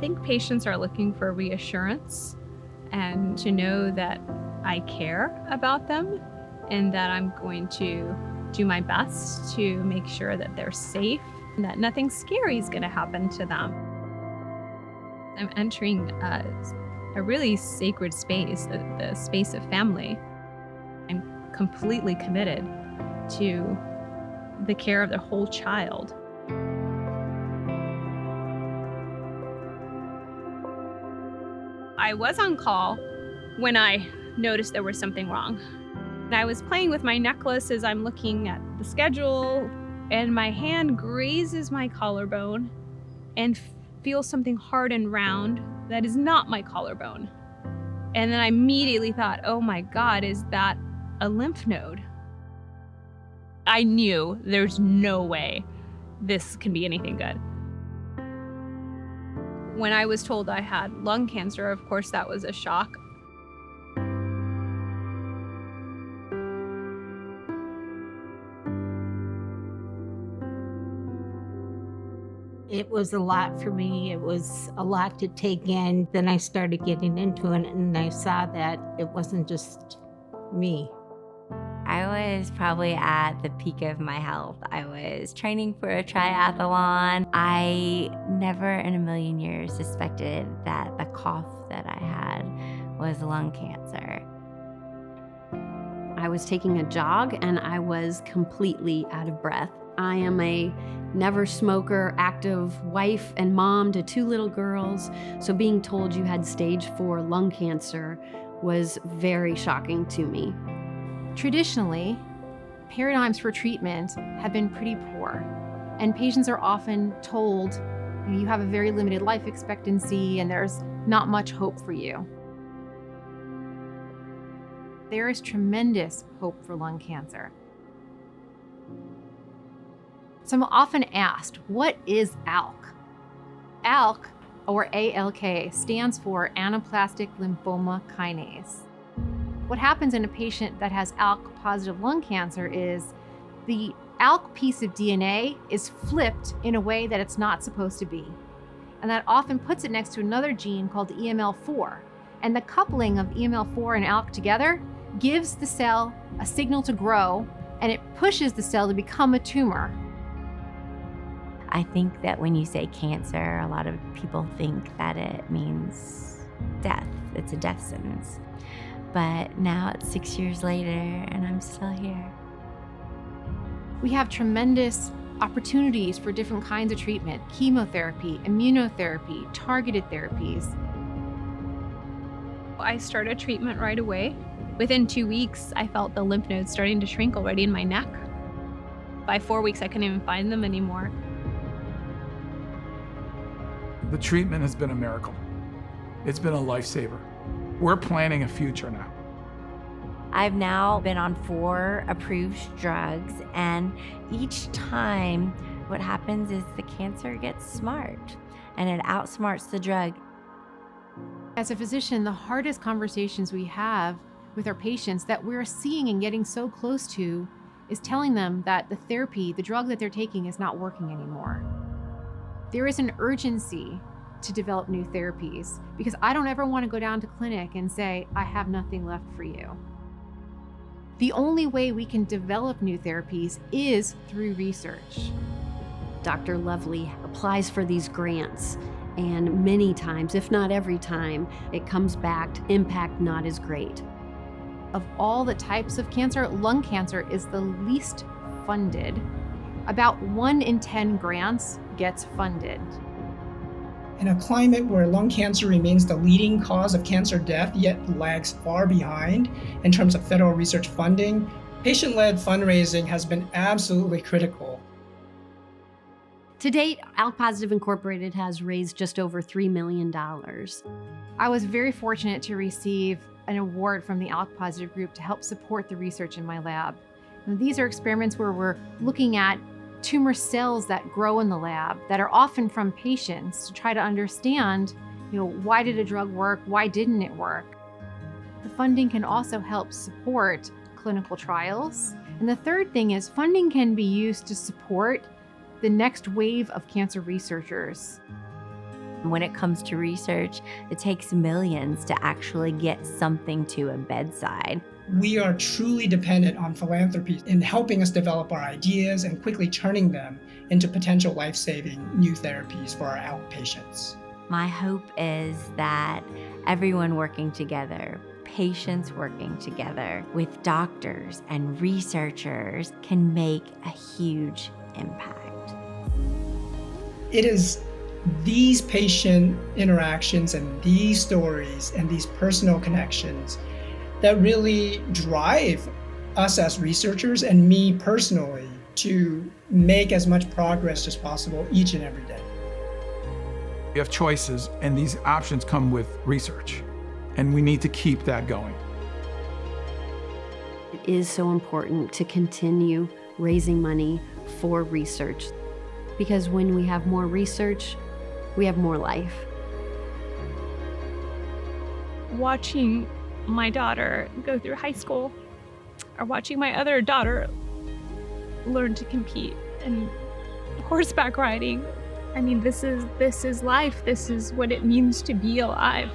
think patients are looking for reassurance and to know that I care about them and that I'm going to do my best to make sure that they're safe and that nothing scary is going to happen to them. I'm entering a really sacred space, the space of family. I'm completely committed to the care of the whole child. I was on call when I noticed there was something wrong. I was playing with my necklace as I'm looking at the schedule, and my hand grazes my collarbone and feels something hard and round that is not my collarbone. And then I immediately thought, oh my God, is that a lymph node? I knew there's no way this can be anything good. When I was told I had lung cancer, of course, that was a shock. It was a lot for me. It was a lot to take in. Then I started getting into it and I saw that it wasn't just me. I was probably at the peak of my health. I was training for a triathlon. I never in a million years suspected that the cough that I had was lung cancer. I was taking a jog and I was completely out of breath. I am a never smoker, active wife and mom to 2 little girls. So being told you had stage 4 lung cancer was very shocking to me. Traditionally, paradigms for treatment have been pretty poor, and patients are often told, you have a very limited life expectancy and there's not much hope for you. There is tremendous hope for lung cancer. So I'm often asked, what is ALK? ALK, or ALK, stands for anaplastic lymphoma kinase. What happens in a patient that has ALK-positive lung cancer is the ALK piece of DNA is flipped in a way that it's not supposed to be. And that often puts it next to another gene called the EML4. And the coupling of EML4 and ALK together gives the cell a signal to grow, and it pushes the cell to become a tumor. I think that when you say cancer, a lot of people think that it means death. It's a death sentence. But now it's 6 years later and I'm still here. We have tremendous opportunities for different kinds of treatment: chemotherapy, immunotherapy, targeted therapies. I started treatment right away. Within 2 weeks, I felt the lymph nodes starting to shrink already in my neck. By 4 weeks, I couldn't even find them anymore. The treatment has been a miracle. It's been a lifesaver. We're planning a future now. I've now been on 4 approved drugs, and each time what happens is the cancer gets smart and it outsmarts the drug. As a physician, the hardest conversations we have with our patients that we're seeing and getting so close to is telling them that the therapy, the drug that they're taking, is not working anymore. There is an urgency to develop new therapies because I don't ever want to go down to clinic and say, I have nothing left for you. The only way we can develop new therapies is through research. Dr. Lovely applies for these grants, and many times, if not every time, it comes back, impact not as great. Of all the types of cancer, lung cancer is the least funded. About 1 in 10 grants gets funded. In a climate where lung cancer remains the leading cause of cancer death, yet lags far behind in terms of federal research funding, patient-led fundraising has been absolutely critical. To date, ALK-positive Incorporated has raised just over $3 million. I was very fortunate to receive an award from the ALK-positive group to help support the research in my lab. And these are experiments where we're looking at tumor cells that grow in the lab that are often from patients to try to understand, why did a drug work? Why didn't it work? The funding can also help support clinical trials. And the third thing is funding can be used to support the next wave of cancer researchers. When it comes to research, it takes millions to actually get something to a bedside. We are truly dependent on philanthropy in helping us develop our ideas and quickly turning them into potential life-saving new therapies for our ALK patients. My hope is that everyone working together, patients working together with doctors and researchers can make a huge impact. It is these patient interactions and these stories and these personal connections that really drive us as researchers and me personally to make as much progress as possible each and every day. We have choices, and these options come with research, and we need to keep that going. It is so important to continue raising money for research, because when we have more research, we have more life. Watching my daughter go through high school, or watching my other daughter learn to compete in horseback riding. I mean, this is life. This is what it means to be alive.